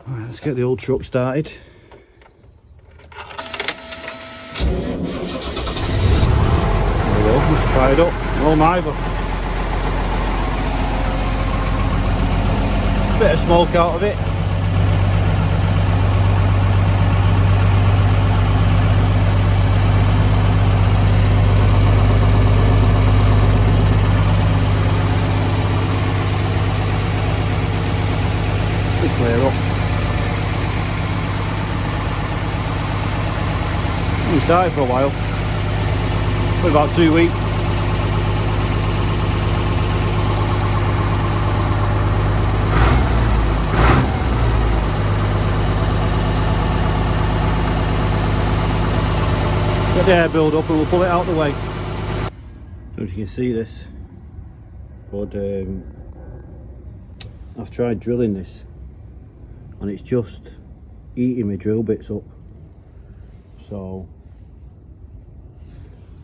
Right, let's get the old truck started. There we go, it's fired up. Oh my, but bit of smoke out of it. Should clear up. We started for a while, for about 2 weeks. Get the air build up and we'll pull it out the way. So as you can see this, but I've tried drilling this and it's just eating my drill bits up. So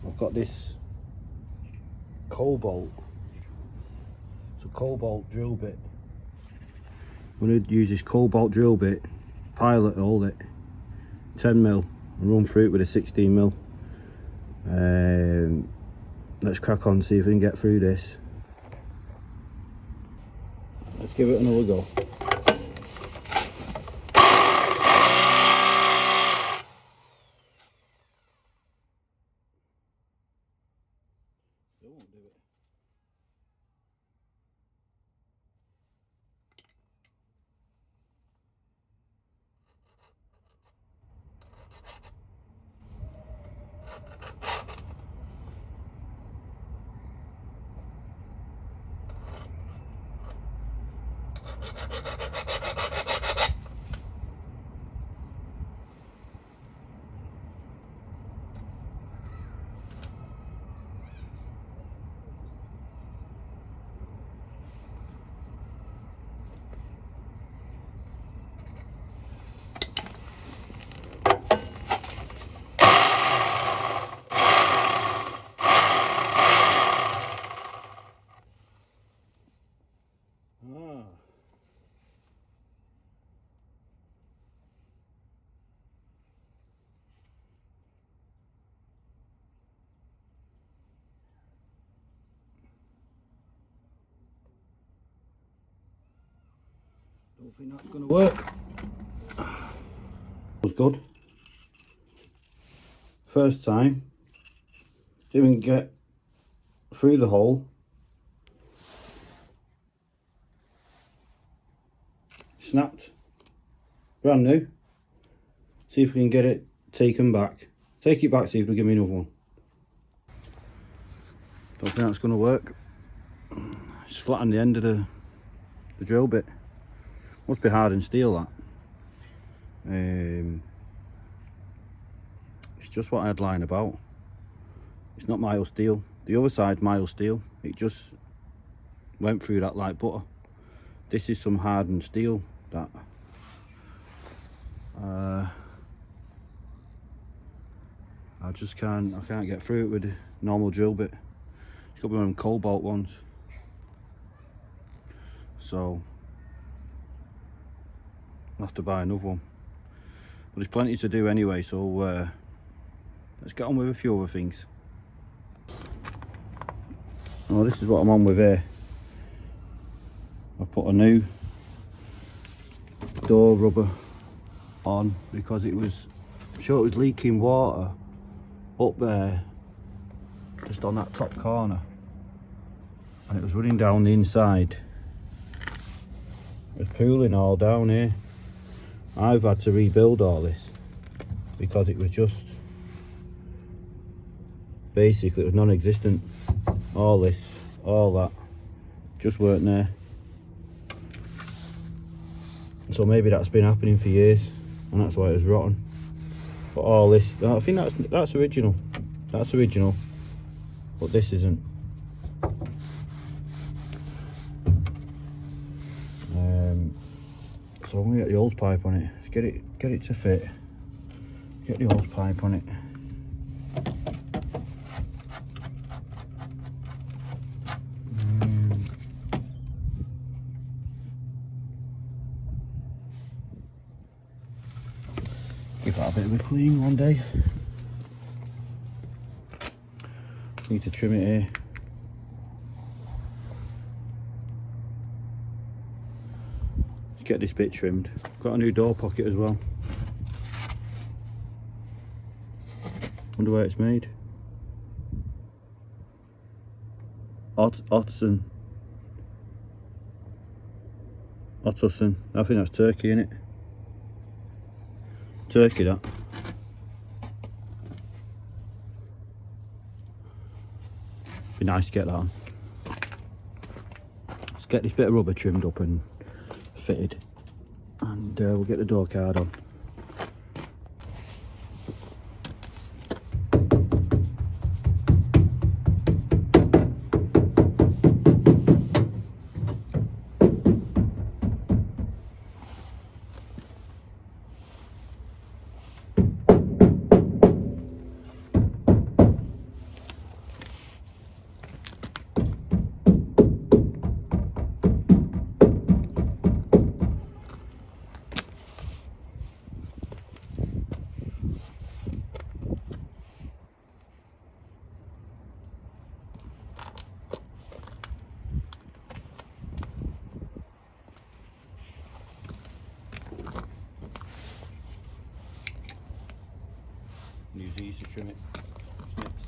I've got this Cobalt. It's a Cobalt drill bit. I'm going to use this Cobalt drill bit, pilot hold it, 10mm, and run through it with a 16mm. Let's crack on, see if we can get through this. Let's give it another go. Still won't do it. Don't think that's going to work. Was good. First time, didn't get through the hole. Snapped. Brand new. See if we can get it taken back. Take it back, see if they'll give me another one. Don't think that's going to work. It's flat on the end of the drill bit. Must be hardened steel, that. It's just what I had lying about. It's not mild steel. The other side mild steel. It just went through that like butter. This is some hardened steel that I just can't get through it with a normal drill bit. It's got to be one of them Cobalt ones. So I'll have to buy another one. But there's plenty to do anyway, so let's get on with a few other things. Oh, this is what I'm on with here. I put a new door rubber on because it was leaking water up there, just on that top corner, and it was running down the inside. It was pooling all down here. I've had to rebuild all this because it was just basically, it was non-existent. All this, all that just weren't there. So maybe that's been happening for years and that's why it was rotten. But all this, I think that's original. That's original, but this isn't. So I'm gonna get the hose pipe on it. Get it to fit. Get the hose pipe on it. Give that a bit of a clean one day. Need to trim it here. Let's get this bit trimmed. Got a new door pocket as well. Wonder where it's made. Ottoson. I think that's Turkey, isn't it? Turkey, that. Be nice to get that on. Let's get this bit of rubber trimmed up and fitted, and we'll get the door card on. Use these to trim it. Snips.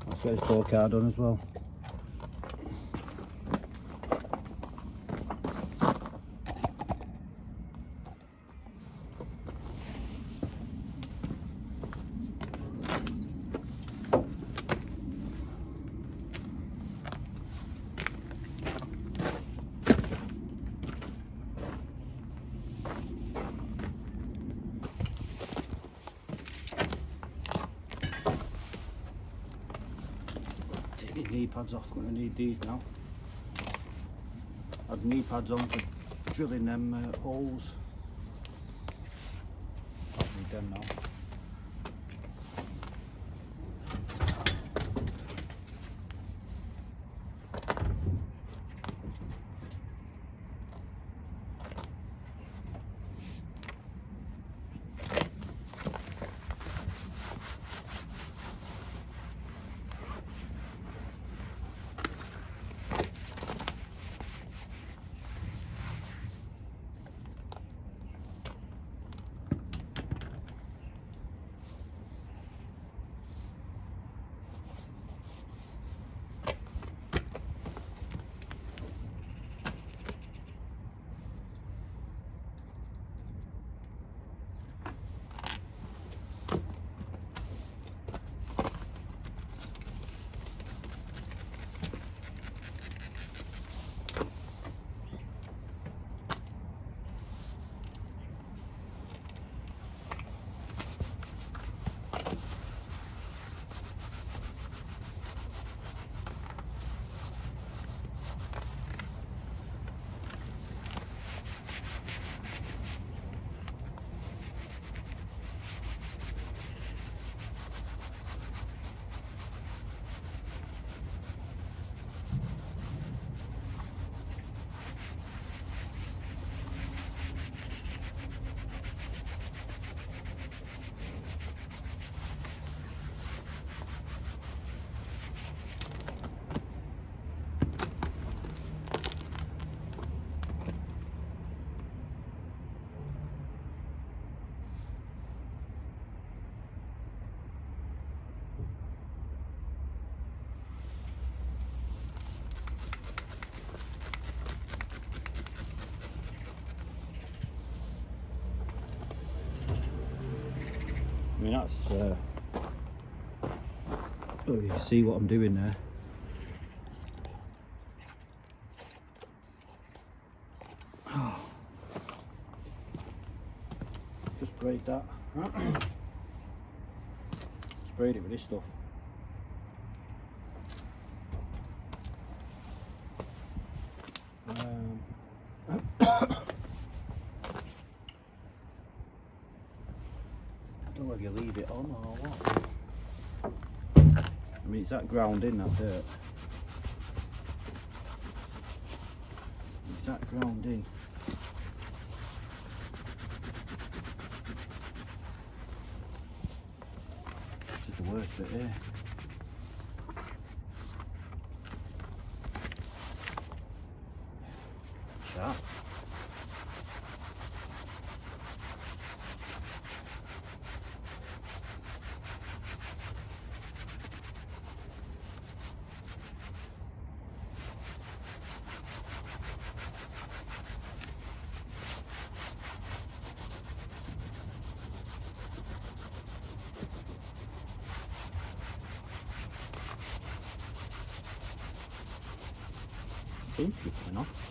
Let's get this door card on as well. Take the knee pads off, I'm going to need these now. Had knee pads on for drilling them holes. Don't need them now. I mean, that's oh, you can see what I'm doing there. Just sprayed that. Sprayed it with this stuff. I don't know if you leave it on or what. I mean, it's that ground in, that dirt. It's that ground in. This is the worst bit here. Sharp. Seems to be coming off.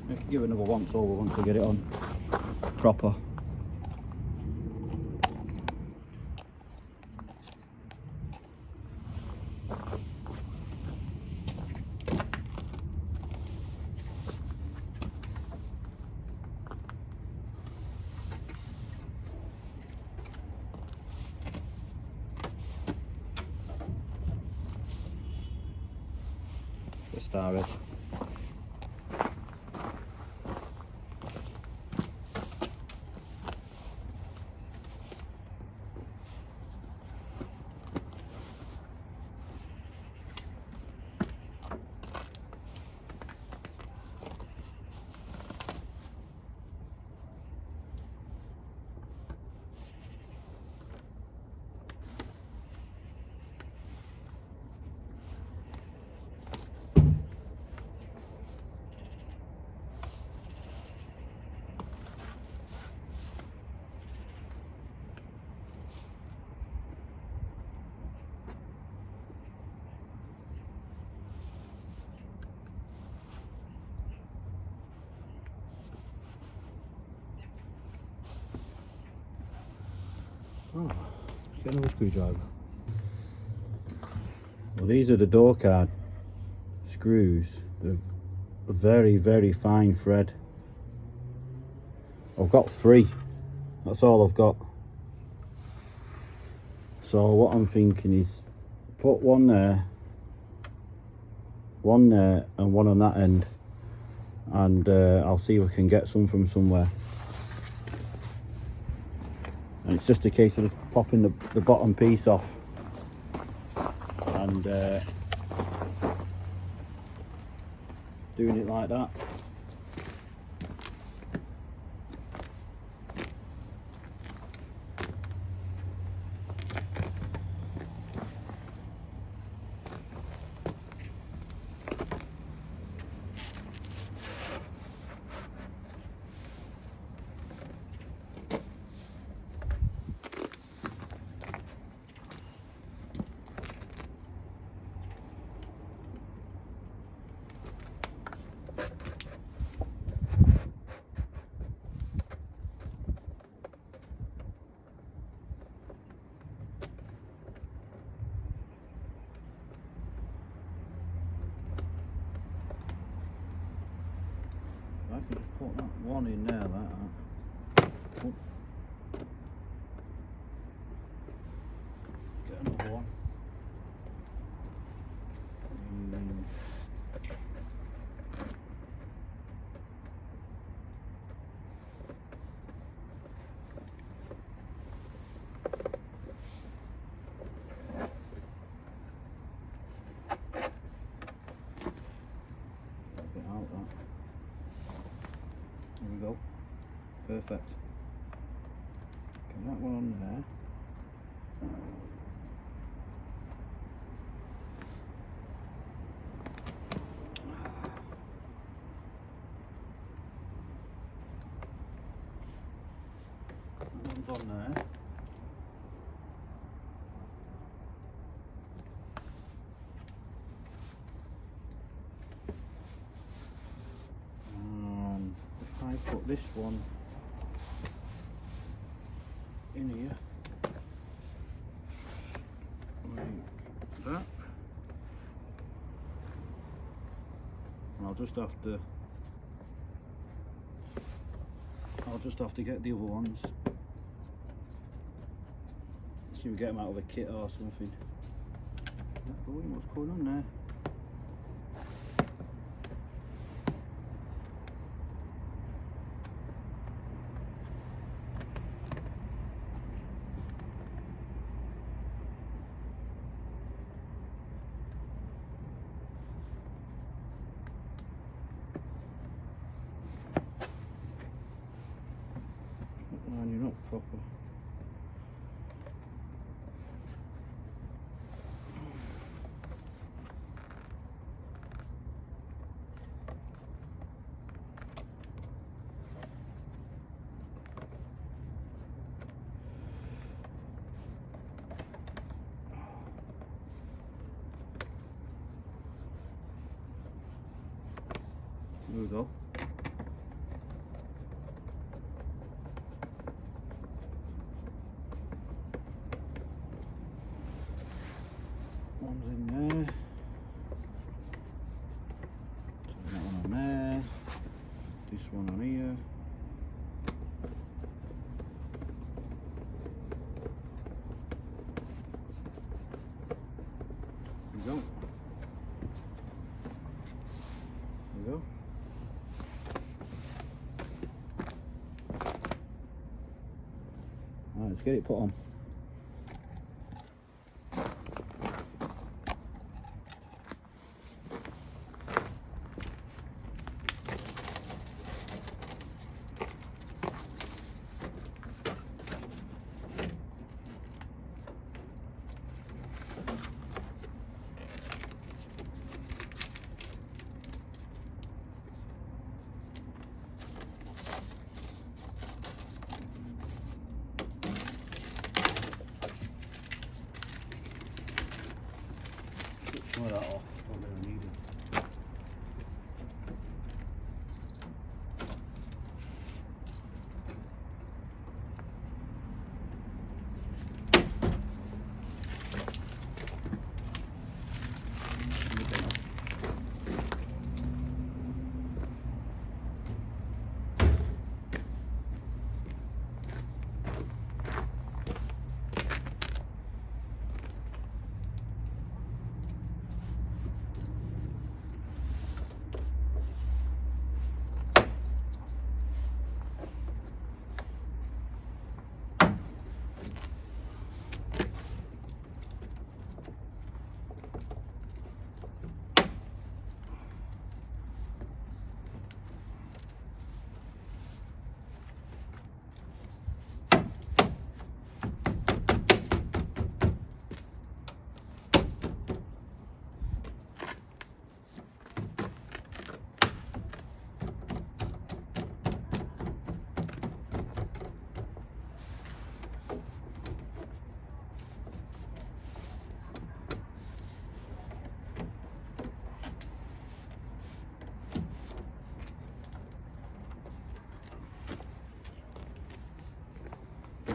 I can give it another once over once I get it on proper. The star red. Oh, let's get another screwdriver. Well, these are the door card screws. They're a very, very fine thread. I've got 3. That's all I've got. So what I'm thinking is put one there, and one on that end, and I'll see if I can get some from somewhere. And it's just a case of just popping the bottom piece off and doing it like that. can just put that one in there like that. Oh. Get another one. Out that. There we go. Perfect. Get that one on there. That one's on there. Put this one in here like that, and I'll just have to get the other ones. See if we get them out of a kit or something. What's going on there? Lining up proper. There we go. One's in there. Turn that one on there. This one on here. There we go. There we go. Alright, let's get it put on. Some of that off, not going to need it.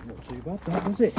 Not too bad, that was it.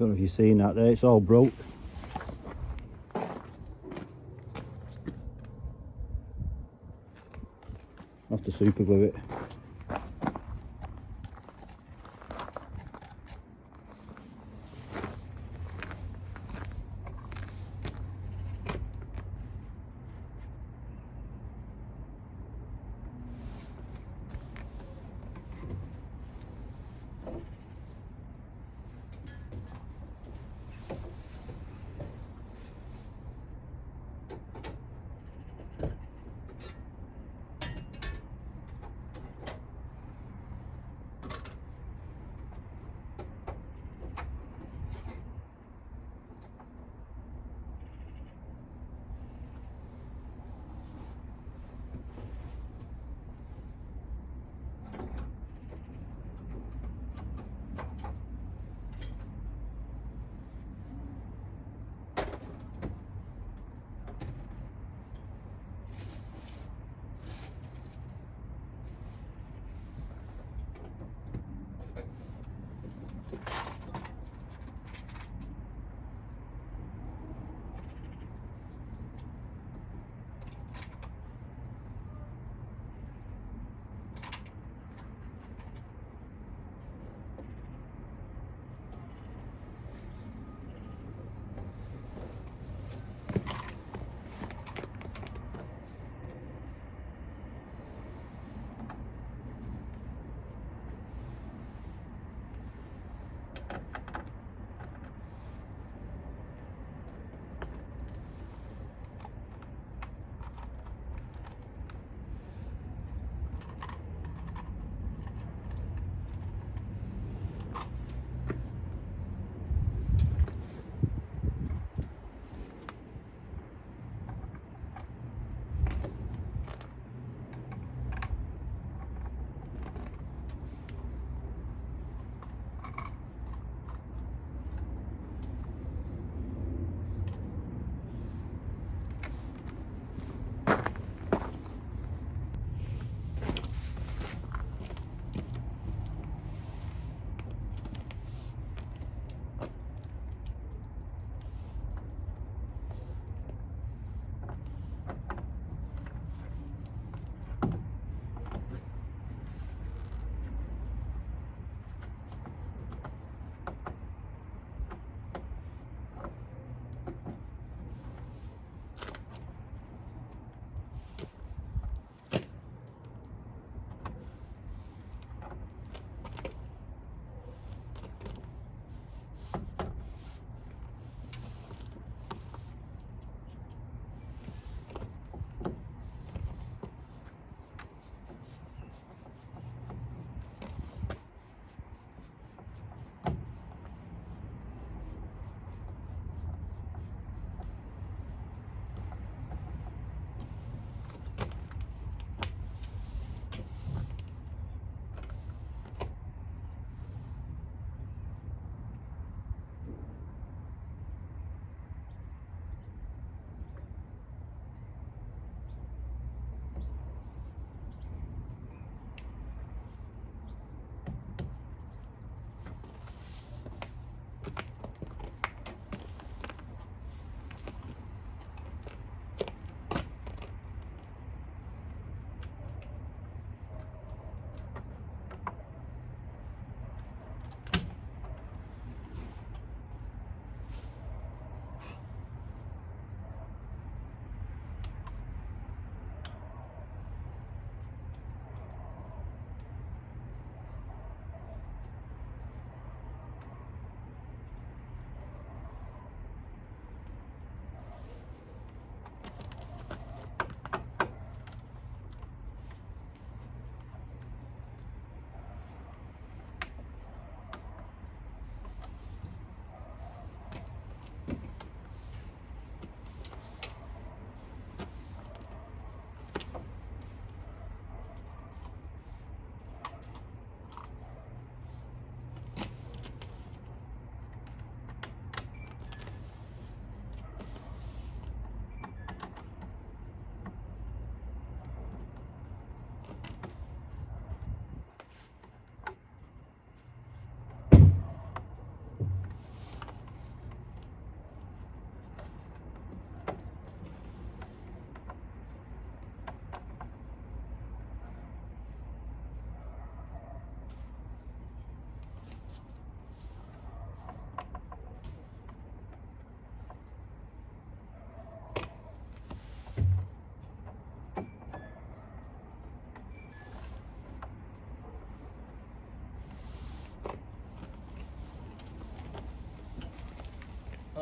Don't know if you've seen that there, it's all broke. Have to super glue it.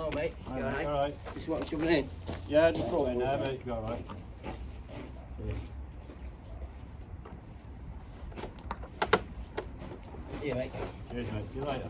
Hello, mate. You alright? Alright. Just want something in? Yeah, just throw it in there, mate. You're alright. See you, mate. Cheers, mate. See you later.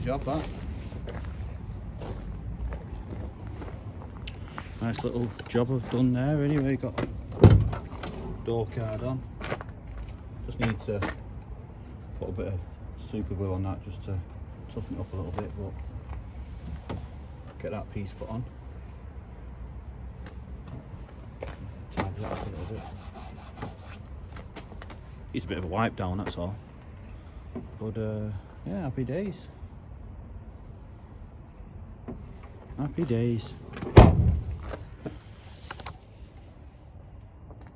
job, that. Nice little job I've done there anyway, got a door card on. Just need to put a bit of super glue on that just to toughen it up a little bit, but get that piece put on. Tidy that up a little bit. It's a bit of a wipe down, that's all. But yeah, happy days. Happy days.